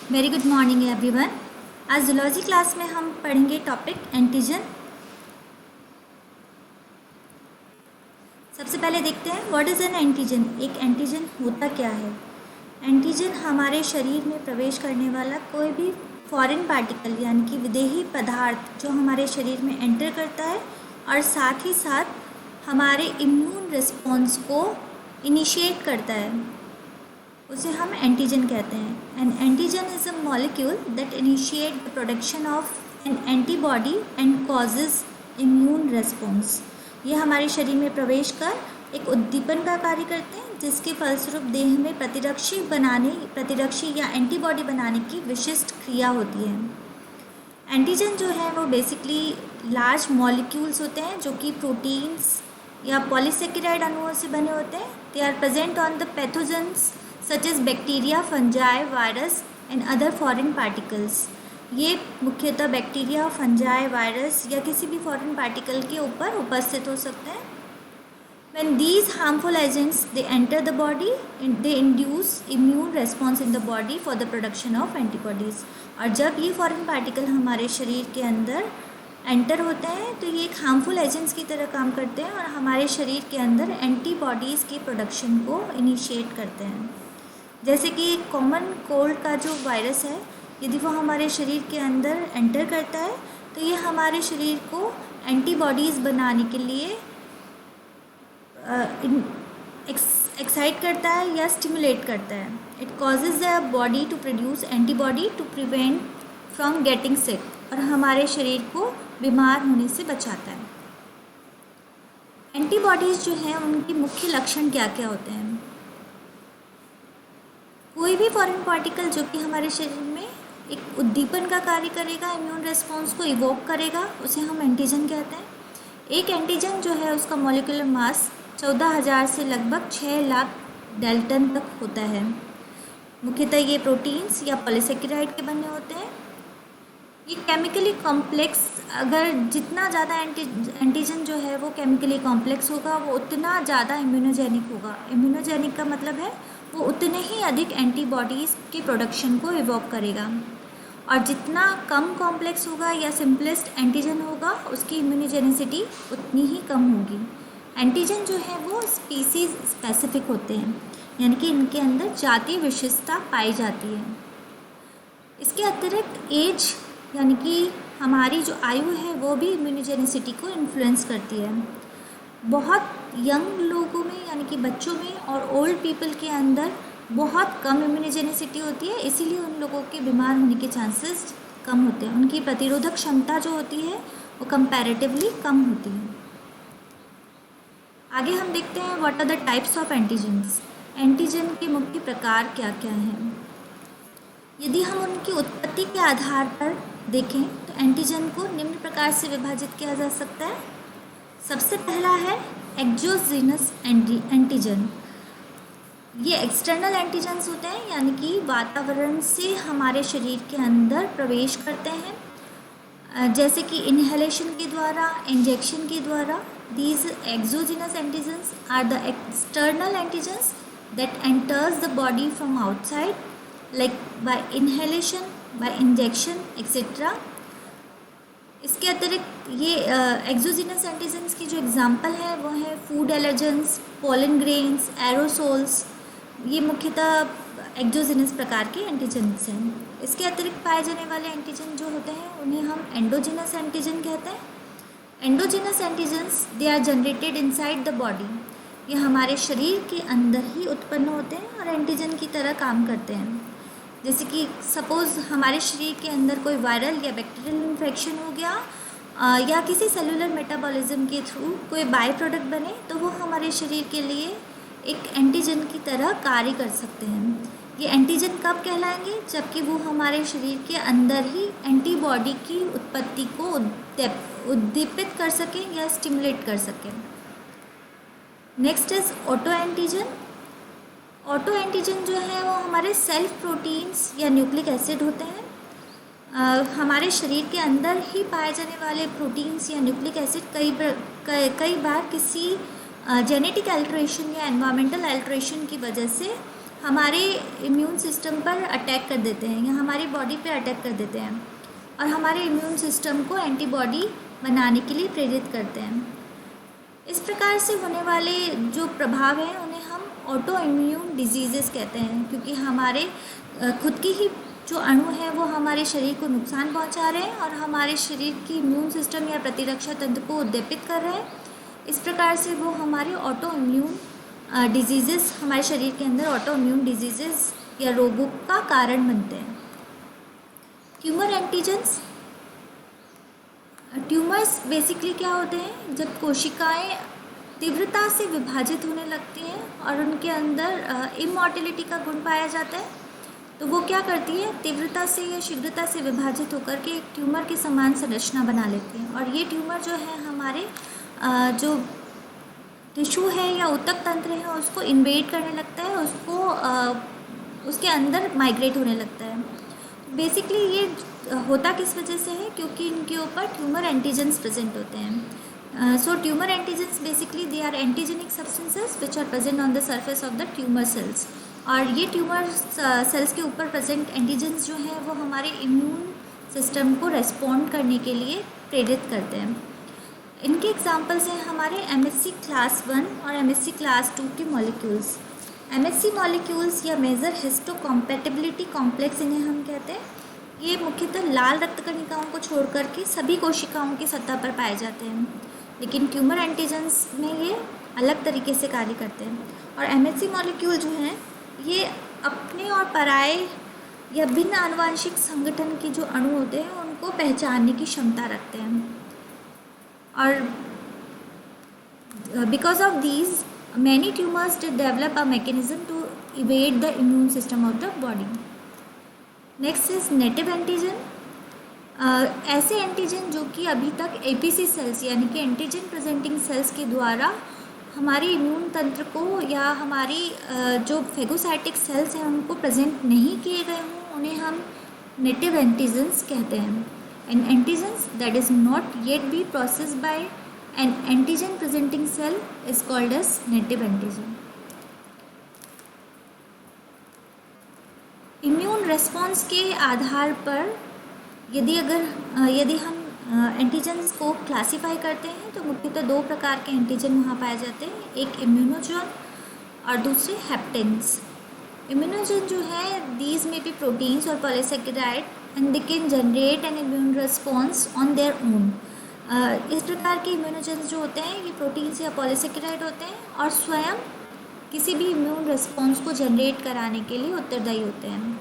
Very good morning everyone. आज zoology class में हम पढ़ेंगे टॉपिक एंटीजन। सबसे पहले देखते हैं व्हाट इज़ एन एंटीजन। एक एंटीजन होता क्या है। एंटीजन हमारे शरीर में प्रवेश करने वाला कोई भी फॉरेन पार्टिकल यानी कि विदेही पदार्थ जो हमारे शरीर में एंटर करता है और साथ ही साथ हमारे इम्यून रिस्पॉन्स को इनिशिएट करता है, उसे हम एंटीजन कहते हैं। N antigen is a molecule that initiate the production of N antibody and causes immune response. ये हमारे शरीर में प्रवेश कर एक उद्दीपन का कार्य करते हैं जिसके फलस्वरूप देह में प्रतिरक्षी या एंटीबॉडी बनाने की विशिष्ट क्रिया होती है। एंटीजन जो है वो बेसिकली लार्ज मॉलिक्यूल्स होते हैं जो कि प्रोटीन्स या पॉलीसेकेराइड अणुओं से बने होते हैं। They are present on the pathogens such as bacteria, fungi, virus and other foreign particles। ये मुख्यतः बैक्टीरिया, फंजाई, वायरस या किसी भी फॉरेन पार्टिकल के ऊपर उपस्थित हो सकते हैं। When these harmful agents they enter the body and they induce immune response in the body for the production of antibodies। और जब ये फॉरेन पार्टिकल हमारे शरीर के अंदर एंटर होते हैं तो ये एक हार्मफुल एजेंट्स की तरह काम करते हैं और हमारे शरीर के अंदर एंटीबॉडीज़ की प्रोडक्शन को इनिशिएट करते हैं। जैसे कि कॉमन कोल्ड का जो वायरस है, यदि वो हमारे शरीर के अंदर एंटर करता है तो ये हमारे शरीर को एंटीबॉडीज़ बनाने के लिए एक्साइट करता है या स्टिमुलेट करता है। It causes the body to produce antibody to prevent from getting sick और हमारे शरीर को बीमार होने से बचाता है। एंटीबॉडीज़ जो हैं उनके मुख्य लक्षण क्या क्या होते हैं। कोई भी फॉरेन पार्टिकल जो कि हमारे शरीर में एक उद्दीपन का कार्य करेगा, इम्यून रिस्पॉन्स को इवोक करेगा, उसे हम एंटीजन कहते हैं। एक एंटीजन जो है उसका मॉलिक्यूलर मास 14,000 से लगभग 6 लाख डाल्टन तक होता है। मुख्यतः ये प्रोटीन्स या पॉलीसेकेराइड के बने होते हैं। ये केमिकली कॉम्प्लेक्स, अगर जितना ज़्यादा एंटीजन जो है वो केमिकली कॉम्प्लेक्स होगा वो उतना ज़्यादा इम्यूनोजेनिक होगा। इम्यूनोजेनिक का मतलब है वो उतने ही अधिक एंटीबॉडीज़ के प्रोडक्शन को इवोक करेगा और जितना कम कॉम्प्लेक्स होगा या सिंपलेस्ट एंटीजन होगा उसकी इम्यूनोजेनिसिटी उतनी ही कम होगी। एंटीजन जो है वो स्पीसीज स्पेसिफिक होते हैं यानी कि इनके अंदर जातीय विशेषता पाई जाती है। इसके अतिरिक्त एज यानी कि हमारी जो आयु है वो भी इम्यूनोजेनिसिटी को इन्फ्लुएंस करती है। बहुत यंग लोगों में यानी कि बच्चों में और ओल्ड पीपल के अंदर बहुत कम इम्यूनोजेनिसिटी होती है, इसीलिए उन लोगों के बीमार होने के चांसेस कम होते हैं। उनकी प्रतिरोधक क्षमता जो होती है वो कंपैरेटिवली कम होती है। आगे हम देखते हैं what are the types of antigens. Antigen के मुख्य प्रकार क्या क्या हैं। यदि हम उनकी उत्पत्ति के आधार पर देखें तो एंटीजन को निम्न प्रकार से विभाजित किया जा सकता है। सबसे पहला है एक्सोजीनस एंटीजन। ये एक्सटर्नल एंटीजन्स होते हैं यानी कि वातावरण से हमारे शरीर के अंदर प्रवेश करते हैं, जैसे कि इनहेलेशन के द्वारा, इंजेक्शन के द्वारा। These exogenous antigens are the external antigens that enters the body from outside like by inhalation, by injection etcetera. इसके अतिरिक्त ये एक्सोजीनस एंटीजन्स की जो एग्जांपल है वो है food allergens, pollen grains, aerosols. ये मुख्यतः एक्सोजीनस प्रकार के एंटीजन्स हैं। इसके अतिरिक्त पाए जाने वाले एंटीजन जो होते हैं उन्हें हम एंडोजीनस एंटीजन कहते हैं। Endogenous antigens they are generated inside the body. ये हमारे शरीर के अंदर ही उत्पन्न होते हैं और एंटीजन की तरह काम करते हैं। जैसे कि सपोज़ हमारे शरीर के अंदर कोई वायरल या बैक्टीरियल इन्फेक्शन हो गया या किसी सेलुलर मेटाबॉलिज्म के थ्रू कोई बाय प्रोडक्ट बने तो वो हमारे शरीर के लिए एक एंटीजन की तरह कार्य कर सकते हैं। ये एंटीजन कब कहलाएंगे, जबकि वो हमारे शरीर के अंदर ही एंटीबॉडी की उत्पत्ति को उद्दीपित कर सकें या स्टिमुलेट कर सकें। Next is auto antigen. Auto antigen जो है वो हमारे सेल्फ प्रोटीन्स या न्यूक्लिक एसिड होते हैं। हमारे शरीर के अंदर ही पाए जाने वाले प्रोटीन्स या न्यूक्लिक एसिड कई बार किसी जेनेटिक अल्ट्रेशन या एनवायरमेंटल अल्ट्रेशन की वजह से हमारे इम्यून सिस्टम पर अटैक कर देते हैं या हमारी बॉडी पे अटैक कर देते हैं और हमारे इम्यून सिस्टम को एंटीबॉडी बनाने के लिए प्रेरित करते हैं। इस प्रकार से होने वाले जो प्रभाव हैं उन्हें हम ऑटो इम्यून डिजीज़ेस कहते हैं, क्योंकि हमारे खुद की ही जो अणु हैं वो हमारे शरीर को नुकसान पहुंचा रहे हैं और हमारे शरीर की इम्यून सिस्टम या प्रतिरक्षा तंत्र को उद्दीपित कर रहे हैं। इस प्रकार से वो हमारे ऑटो इम्यून डिजीज़ेस, हमारे शरीर के अंदर ऑटो इम्यून डिजीज़ेस या रोगों का कारण बनते हैं। ट्यूमर एंटीजेंस, ट्यूमर्स बेसिकली क्या होते हैं, जब कोशिकाएं तीव्रता से विभाजित होने लगती हैं और उनके अंदर इमॉर्टिलिटी का गुण पाया जाता है, तो वो क्या करती है, तीव्रता से या शीघ्रता से विभाजित होकर के एक ट्यूमर के समान संरचना बना लेती हैं और ये ट्यूमर जो है हमारे जो टिश्यू है या ऊतक तंत्र है उसको इन्वेड करने लगता है, उसको उसके अंदर माइग्रेट होने लगता है। बेसिकली ये होता किस वजह से है, क्योंकि इनके ऊपर ट्यूमर एंटीजेंस प्रेजेंट होते हैं। So tumour antigens basically they are antigenic substances which are present on the surface of the tumour cells. और ये ट्यूमर सेल्स के ऊपर प्रेजेंट एंटीजेंस जो हैं वो हमारे इम्यून सिस्टम को रेस्पॉन्ड करने के लिए प्रेरित करते हैं। इनके एग्जांपल्स हैं हमारे MSC क्लास 1 और MSC क्लास 2 के मॉलिक्यूल्स। MSC मॉलिक्यूल्स या मेजर हिस्टोकॉम्पैटिबिलिटी कॉम्प्लेक्स इन्हें हम कहते हैं। ये मुख्यतः लाल रक्त कणिकाओं को छोड़कर के सभी कोशिकाओं की सतह पर पाए जाते हैं, लेकिन ट्यूमर एंटीजेंस में ये अलग तरीके से कार्य करते हैं। और MSC मॉलिक्यूल जो हैं ये अपने और पराये या भिन्न आनुवांशिक संगठन के जो अणु होते हैं उनको पहचानने की क्षमता रखते हैं और because of these many tumours did develop a mechanism to evade the immune system of the body. Next is native antigen. ऐसे एंटीजन जो कि अभी तक APC सेल्स यानी कि एंटीजन प्रेजेंटिंग सेल्स के द्वारा हमारे इम्यून तंत्र को या हमारी जो फेगोसाइटिक सेल्स हैं उनको प्रेजेंट नहीं किए गए हों, उन्हें हम नेटिव एंटीजन्स कहते हैं। And antigens that is not yet be processed by an antigen presenting cell is called as native antigen. Immune response के आधार पर यदि हम एंटीजन्स को क्लासीफाई करते हैं तो मुख्यतः दो प्रकार के एंटीजन वहाँ पाए जाते हैं, एक इम्यूनोजन और दूसरे हेप्टेन्स। इम्यूनोजन जो है दीज में बी प्रोटीन्स और polysaccharide and they can generate N immune response on their own. इस प्रकार के इम्यूनोजन्स जो होते हैं ये प्रोटीन्स या पॉलीसेकेराइड होते हैं और स्वयं किसी भी इम्यून रिस्पॉन्स को जनरेट कराने के लिए उत्तरदायी होते हैं।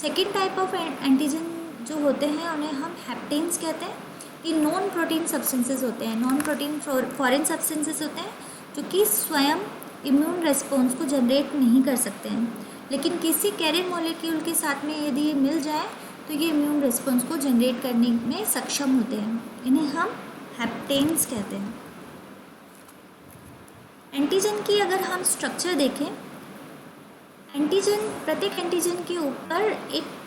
सेकेंड टाइप ऑफ एंटीजन जो होते हैं उन्हें हम हेप्टेन्स कहते हैं। ये नॉन प्रोटीन सब्सटेंसेस होते हैं, नॉन प्रोटीन फॉरेन सब्सटेंसेस होते हैं जो कि स्वयं इम्यून रिस्पॉन्स को जनरेट नहीं कर सकते हैं, लेकिन किसी कैरियर मॉलिक्यूल के साथ में यदि ये मिल जाए तो ये इम्यून रिस्पॉन्स को जनरेट करने में सक्षम होते हैं। इन्हें हम हेप्टेन्स कहते हैं। एंटीजन की अगर हम स्ट्रक्चर देखें, प्रत्येक एंटीजन के ऊपर एक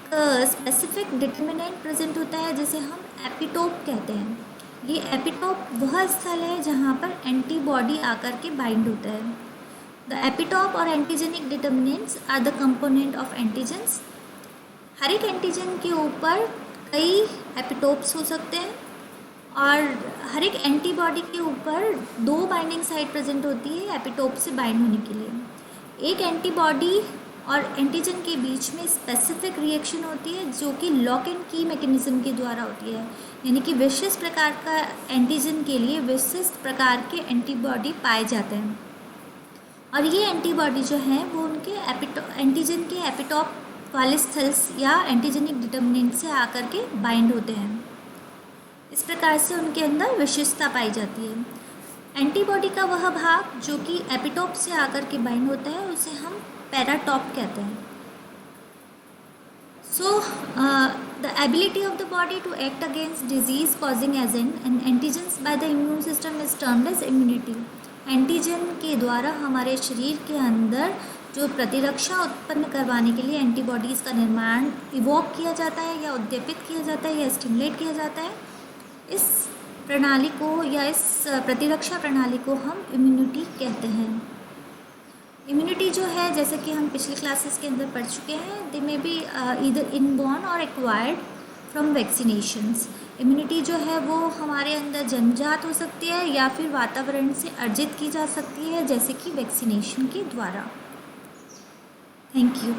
स्पेसिफिक डिटर्मिनेंट प्रेजेंट होता है जिसे हम एपिटोप कहते हैं। ये एपिटोप वह स्थल है जहाँ पर एंटीबॉडी आकर के बाइंड होता है। द एपिटोप और antigenic determinants are the component of antigens. हर एक एंटीजन के ऊपर कई एपिटोप्स हो सकते हैं और हर एक एंटीबॉडी के ऊपर दो बाइंडिंग साइट प्रेजेंट होती है एपिटोप से बाइंड होने के लिए। एक एंटीबॉडी और एंटीजन के बीच में स्पेसिफिक रिएक्शन होती है जो कि लॉक एंड की मैकेनिज्म के द्वारा होती है, यानी कि विशिष्ट प्रकार का एंटीजन के लिए विशिष्ट प्रकार के एंटीबॉडी पाए जाते हैं और ये एंटीबॉडी जो है वो उनके एंटीजन के एपिटोप वाले स्थल्स या एंटीजेनिक डिटर्मिनेंट से आकर के बाइंड होते हैं। इस प्रकार से उनके अंदर विशिष्टता पाई जाती है। एंटीबॉडी का वह भाग जो कि एपिटोप से आकर के बाइंड होता है उसे हम पैराटॉप कहते हैं। So the ability of the body to act against disease causing agent and antigens by the immune system is termed as immunity. Antigen के द्वारा हमारे शरीर के अंदर जो प्रतिरक्षा उत्पन्न करवाने के लिए एंटीबॉडीज़ का निर्माण इवोक किया जाता है या उद्दीपित किया जाता है या स्टिमुलेट किया जाता है, इस प्रणाली को या इस प्रतिरक्षा प्रणाली को हम इम्यूनिटी कहते हैं। इम्यूनिटी जो है, जैसे कि हम पिछले क्लासेस के अंदर पढ़ चुके हैं, दे में बी ईदर इनबॉर्न और एक्वायर्ड फ्रॉम वैक्सीनेशंस। इम्यूनिटी जो है वो हमारे अंदर जन्मजात हो सकती है या फिर वातावरण से अर्जित की जा सकती है, जैसे कि वैक्सीनेशन के द्वारा। Thank you.